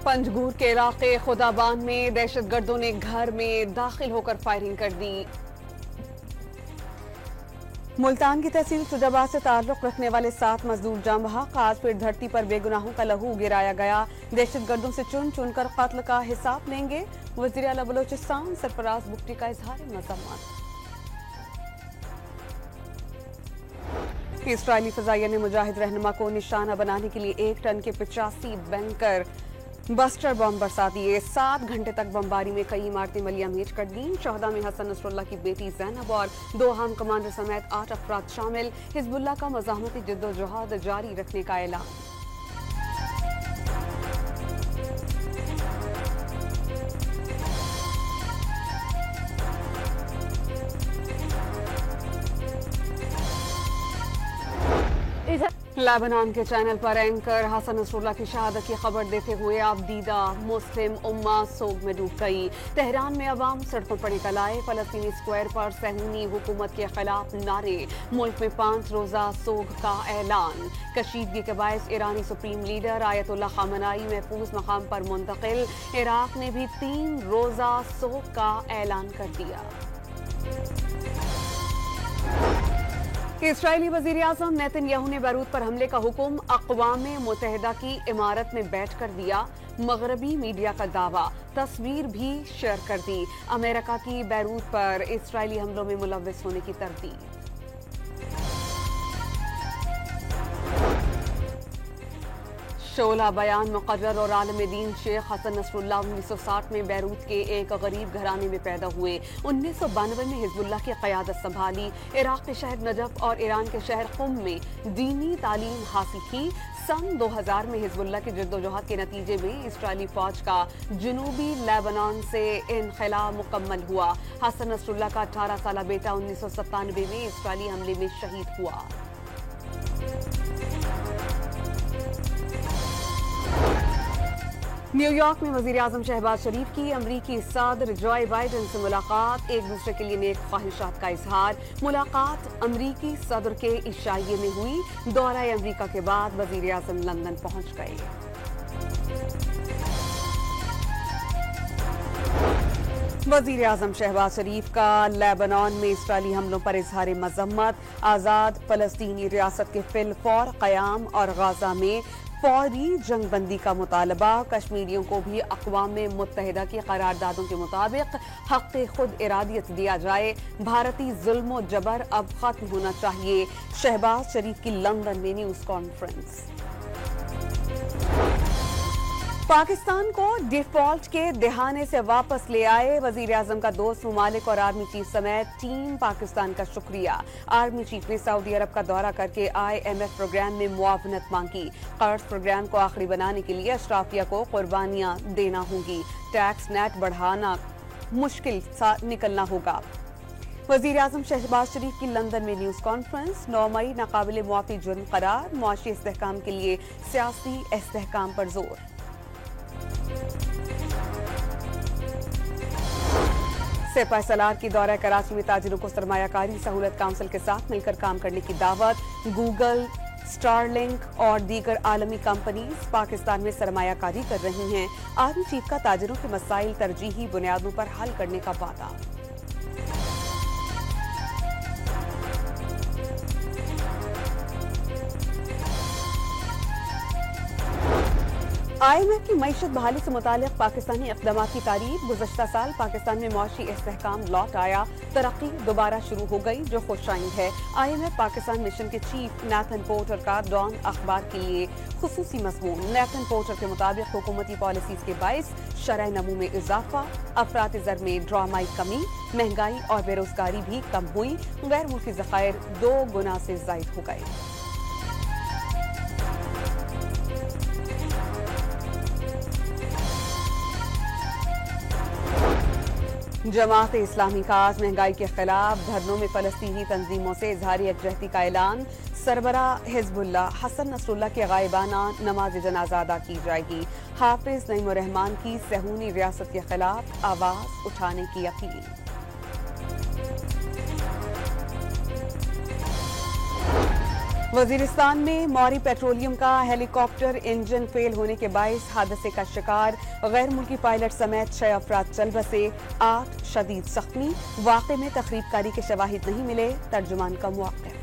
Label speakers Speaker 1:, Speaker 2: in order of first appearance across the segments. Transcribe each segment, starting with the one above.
Speaker 1: पंजगूर के इलाके खुदाबान में दहशतगर्दों ने घर में दाखिल होकर फायरिंग कर दी। मुल्तान की तहसील सुजाबाद से ताल्लुक रखने वाले 7 मजदूर जाम बहक। आज फिर धरती पर बेगुनाहों का लहू गिराया गया। दहशतगर्दों से चुन चुनकर कत्ल का हिसाब लेंगे। वज़ीर आला बलोचिस्तान सरफराज बुख्ती का इजहार मज़म्मत। इस्राइली फजाइया ने मुजाहिद रहनुमा को निशाना बनाने के लिए 1 टन के 85 बैंकर बस्टर बम बरसा दिए। 7 घंटे तक बमबारी में कई इमारतें मलिया मीट कर दी। शहदा में हसन नसरुल्लाह की बेटी जैनब और 2 अहम कमांडर समेत 8 अफराद शामिल। हिजबुल्लाह का मज़ाहमती जद्दोजहद जारी रखने का ऐलान। लेबनान के चैनल पर एंकर हसन नसरुल्लाह की शहादत की खबर देते हुए आबदीदा मुस्लिम उम्मा सोग में डूब गई। तेहरान में अवाम सड़कों पर निकल आए। फलस्तीनी स्क्वायर पर सहूनी हुकूमत के खिलाफ नारे। मुल्क में 5 रोजा सोग का ऐलान। कशीदगी के बायस ईरानी सुप्रीम लीडर आयतुल्लाह खामनाई महफूज मकाम पर मुंतकिल। इराक ने भी 3 रोजा सोग का ऐलान कर दिया। इस्राइली वजीर आज़म नेतन्याहू ने बैरूत पर हमले का हुक्म अक़वाम मुत्तहिदा की इमारत में बैठ कर दिया। मगरबी मीडिया का दावा, तस्वीर भी शेयर कर दी। अमेरिका की बैरूत पर इस्राइली हमलों में मुलव्वस होने की तरदीद। शोला बयान मुक़र्रर और आलम दीन शेख हसन नसरुल्लाह 1960 में बैरूत के एक गरीब घराने में पैदा हुए। 1992 में हिजबुल्लाह की क़यादत संभाली। इराक के शहर नजफ और ईरान के शहर कुम में दीनी तालीम हासिल की। सन 2000 में हिजबुल्लाह के जद्दोजहद के नतीजे में इस्राइली फौज का जनूबी लेबनान से इनखला मुकम्मल हुआ। हसन नसरुल्लाह का 18 साला बेटा 1997 में इस्राइली हमले में शहीद हुआ। न्यूयॉर्क में वजीर आजम शहबाज शरीफ की अमरीकी सदर जो बाइडन से मुलाकात। एक दूसरे के लिए नेक ख्वाहिशात का इजहार। मुलाकात अमरीकी सदर के इशाइये में हुई। दौरा अमरीका के बाद वजीर आजम लंदन पहुंच गए। वजीर आजम शहबाज शरीफ का लेबनान में इस्राइली हमलों पर इजहार मजम्मत। आज़ाद फलस्तीनी रियासत के फिलफौर क़याम और गाजा में फौरी जंगबंदी का मुतालबा। कश्मीरियों को भी अक़वाम मुत्तहिदा की करारदादों के मुताबिक हक़ खुद इरादियत दिया जाए। भारतीय जुल्म और जबर अब खत्म होना चाहिए। शहबाज शरीफ की लंदन में न्यूज़ कॉन्फ्रेंस। पाकिस्तान को डिफॉल्ट के दहाने से वापस ले आए। वजीर आजम का दोस्त ममालिक और आर्मी चीफ समेत टीम पाकिस्तान का शुक्रिया। आर्मी चीफ ने सऊदी अरब का दौरा करके IMF प्रोग्राम में मुआवनत मांगी। कर्ज प्रोग्राम को आखिरी बनाने के लिए अशराफिया को कुर्बानियां देना होंगी। टैक्स नेट बढ़ाना मुश्किल सा निकलना होगा। वजीर आजम शहबाज शरीफ की लंदन में न्यूज़ कॉन्फ्रेंस। 9 मई नाकाबिल मुआफ़ी जुर्म करार। मुआशी इस्तेहकाम के लिए सियासी इस्तेहकाम पर जोर। सेपा-ए-सलार की दौरा कराची में ताजिरों को सरमायाकारी सहूलत काउंसिल के साथ मिलकर काम करने की दावत। गूगल, स्टारलिंक और दीगर आलमी कंपनीज पाकिस्तान में सरमायाकारी कर रही हैं। आर्मी चीफ का ताजिरों के मसाइल तरजीही बुनियादों पर हल करने का वादा। IMF की मईशत बहाली से मुतालिक पाकिस्तानी इक़दाम की तारीफ। गुज़श्ता साल पाकिस्तान में मुआशी इस्तेहकाम लौट आया। तरक्की दोबारा शुरू हो गई, जो खुशाइन है। IMF पाकिस्तान मिशन के चीफ नेथन पोर्टर का डॉन अखबार के लिए खुसूसी मज़मून। नेथन पोर्टर के मुताबिक हुकूमती पॉलिसीज के बाइस शरह नमू में इजाफा, अफरात ज़र में ड्रामाई कमी, महंगाई और बेरोजगारी भी कम हुई। गैर मुल्की ज़खायर 2 गुना से ज़ायद हो गए। जमात इस्लामी का आज महंगाई के खिलाफ धरनों में फलस्तीनी तंजीमों से इजहार यकजहती का ऐलान। सरबराह हिजबुल्लाह हसन नसरुल्लाह के गायबाना नमाज जनाजा अदा की जाएगी। हाफिज नईम रहमान की सहूनी रियासत के खिलाफ आवाज उठाने की अपील। वजीरिस्तान में मौरी पेट्रोलियम का हेलीकॉप्टर इंजन फेल होने के बायस हादसे का शिकार गैर मुल्की पायलट समेत 6 अफराद चल बसे, 8 शदीद जख्मी। वाक़े में तखरीबकारी के शवाहिद नहीं मिले, तर्जुमान का मुआक्किब।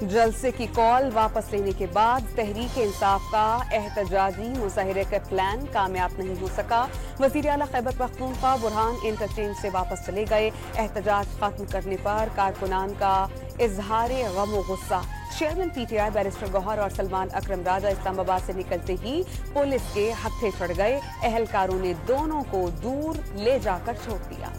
Speaker 1: जलसे की कॉल वापस लेने के बाद तहरीक इंसाफ का एहतजाजी मुजाहिरे का प्लान कामयाब नहीं हो सका। वजीर आला खैबर पख्तूनख्वा बुरहान इंटरचेंज से वापस चले गए। एहतजाज खत्म करने पर कारकुनान का इजहार गम व गुस्सा। चेयरमैन पीटीआई बैरिस्टर गौहर और सलमान अकरम राजा इस्लामाबाद से निकलते ही पुलिस के हत्थे चढ़ गए। एहलकारों ने दोनों को दूर ले जाकर छोड़ दिया।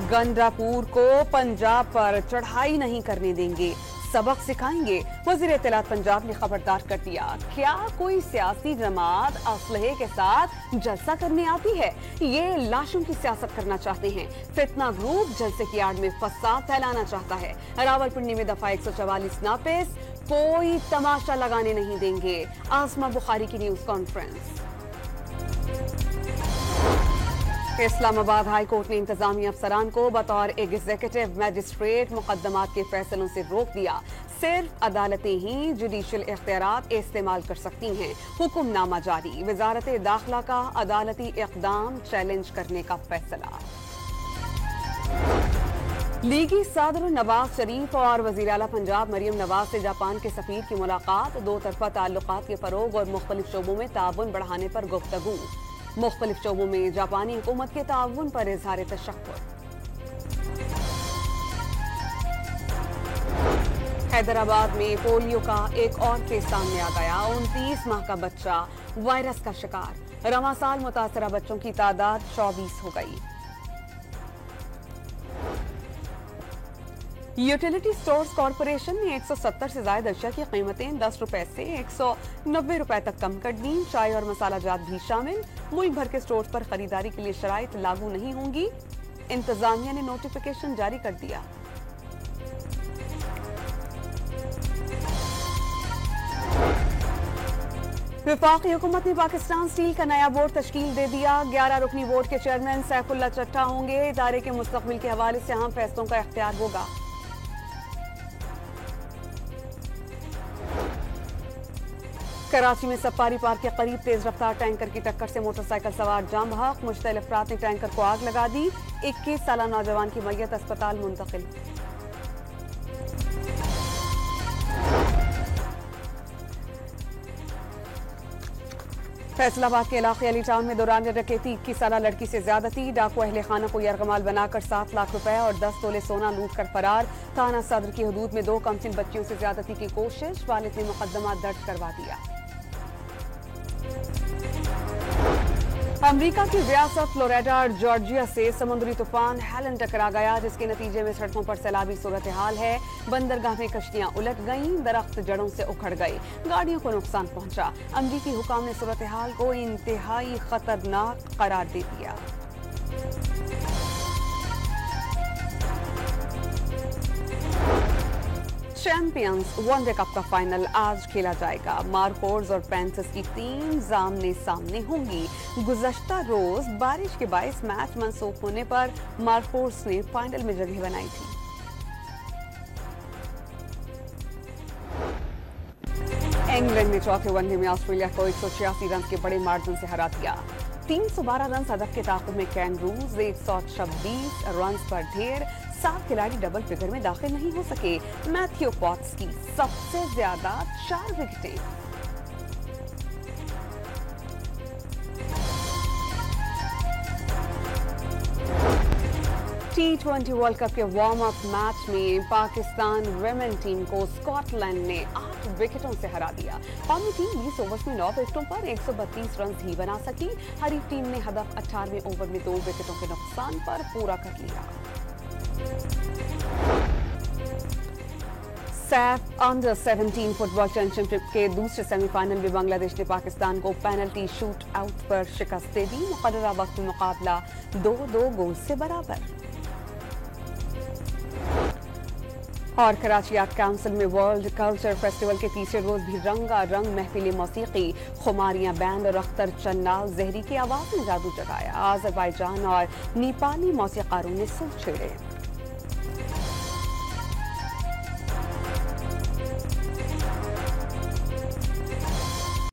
Speaker 1: गंडापुर को पंजाब पर चढ़ाई नहीं करने देंगे, सबक सिखाएंगे। वजीर इत्तलात पंजाब ने खबरदार कर दिया। क्या कोई सियासी जमात असलहे के साथ जलसा करने आती है? ये लाशों की सियासत करना चाहते हैं। फितना ग्रुप जलसे की आड़ में फसाद फैलाना चाहता है। रावलपिंडी में दफा 144 नाफिज, कोई तमाशा लगाने नहीं देंगे। आसमा बुखारी की news conference. Islamabad high court ने इंतजामी अफसरान को बतौर एग्जीक्यूटिव मैजिस्ट्रेट मुकदमात के फैसलों से रोक दिया। सिर्फ अदालतें ही जुडिशियल इख्तियारात इस्तेमाल कर सकती हैं। हुक्मनामा जारी। वजारत दाखिला का अदालती इक़दाम चैलेंज करने का फैसला। लीगी सदर नवाज शरीफ और वज़ीर आला पंजाब मरियम नवाज से जापान के सफीर की मुलाकात। दो तरफा ताल्लुकात के फरोग और मुख्तलिफ शोबों में ताउन बढ़ाने पर गुफ्तगू। मुख्तलिफ शोबों में जापानी हुकूमत के ताउन पर इज़हार तशक्कुर। हैदराबाद में पोलियो का एक और केस सामने आ गया। 29 माह का बच्चा वायरस का शिकार। रवां साल मुतासरा बच्चों की तादाद 24 हो गई। यूटिलिटी स्टोर्स कॉरपोरेशन ने 170 से ज्यादा अशिया की कीमतें 10 रुपए से 190 रुपए तक कम कर दी। चाय और मसाला जात भी शामिल। मुल्क भर के स्टोर्स पर खरीदारी के लिए शराइत लागू नहीं होंगी। इंतजामिया ने नोटिफिकेशन जारी कर दिया। वफाकी हुकूमत ने पाकिस्तान स्टील का नया बोर्ड तश्कील दे दिया। 11 रुकनी बोर्ड के चेयरमैन सैफुल्ला चट्टा होंगे। इदारे के मुस्तकबिल के हवाले से अहम फैसलों का इख्तियार होगा। कराची में सफारी पार्क के करीब तेज रफ्तार टैंकर की टक्कर से मोटरसाइकिल सवार जाम बहक। मुश्तइल अफराद ने टैंकर को आग लगा दी। 21 साला नौजवान की मैयत अस्पताल मुंतकिल। फैसलाबाद के इलाके अली टाउन में दौरान डकैती 21 साला लड़की से ज्यादती। डाकू अहले खाना को यरगमाल बनाकर 7 लाख रुपए और 10 तोले सोना लूट कर फरार। थाना सदर की हदूद में 2 कमसिन बच्चियों से ज्यादती की कोशिश। वालिद ने मुकदमा दर्ज करवा दिया। अमेरिका की रियासत फ्लोरिडा और जॉर्जिया से समुद्री तूफान हेलन टकरा गया, जिसके नतीजे में सड़कों पर सैलाबी सूरत हाल है। बंदरगाह में कश्तियां उलट गईं, दरख्त जड़ों से उखड़ गए, गाड़ियों को नुकसान पहुंचा। अमरीकी हुकाम ने सूरत हाल को इंतहाई खतरनाक करार दे दिया। चैंपियंस वनडे कप का फाइनल आज खेला जाएगा। मार्कोर्स और पैंथर्स की टीम आमने सामने होंगी। गुज़श्ता रोज बारिश के बायस मैच मंसूख होने पर मार्कोर्स ने फाइनल में जगह बनाई थी। इंग्लैंड ने चौथे वनडे में ऑस्ट्रेलिया को 186 रन के बड़े मार्जिन से हरा दिया। 312 रन हदफ के ताक़ुब में कैंगरूज 126 रन पर ढेर। 7 खिलाड़ी डबल फिगर में दाखिल नहीं हो सके। मैथ्यू पॉट्स की सबसे ज्यादा 4 विकेटें। T20 वर्ल्ड कप के वार्म अप मैच में पाकिस्तान वुमेन टीम को स्कॉटलैंड ने 8 विकेटों से हरा दिया। कौमी टीम 20 ओवर्स में 9 विकेटों पर 132 रन ही बना सकी। हरीफ टीम ने हदफ 18वें ओवर में 2 विकेटों के नुकसान पर पूरा कर लिया। सैफ अंडर 17 फुटबॉल चैंपियनशिप के दूसरे सेमीफाइनल में बांग्लादेश ने पाकिस्तान को पेनल्टी शूट आउट पर शिकस्त दे दी। मुकर्ररा वक्त में मुकाबला 2-2 गोल से बराबर। और कराची आर्ट काउंसिल में वर्ल्ड कल्चर फेस्टिवल के तीसरे रोज भी रंगारंग महफिल मौसीकी, खुमारियां बैंड और अख्तर चन्नाल जहरी की आवाज में जादू जगाया। आज़रबाईजान और नेपाली मौसीकारों ने सुर छेड़े।